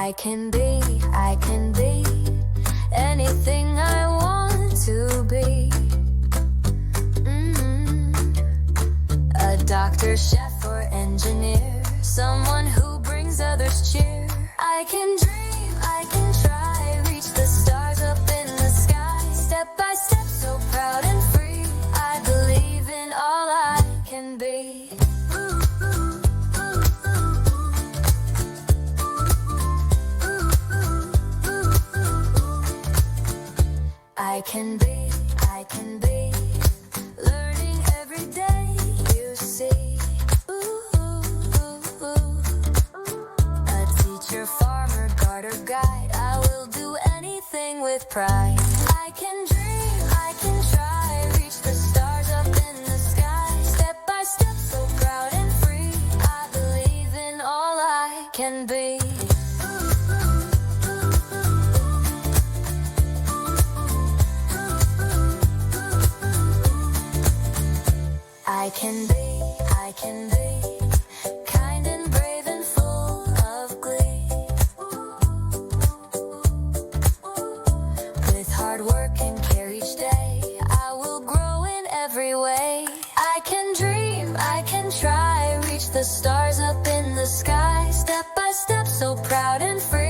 I can be anything I want to be. A doctor, chef, or engineer, someone who brings others cheer. I can dream, I can try, reach the stars up in the sky. Step by step, so proud and free. I believe in all I can be. I can be learning every day, you see. A teacher, farmer, gardener, guide, I will do anything with pride. I can dream, I can try, reach the stars up in the sky. Step by step, so proud and free. I believe in all I can be. I can be kind and brave and full of glee. With hard work and care each day, I will grow in every way. I can dream, I can try, reach the stars up in the sky. Step by step, so proud and free.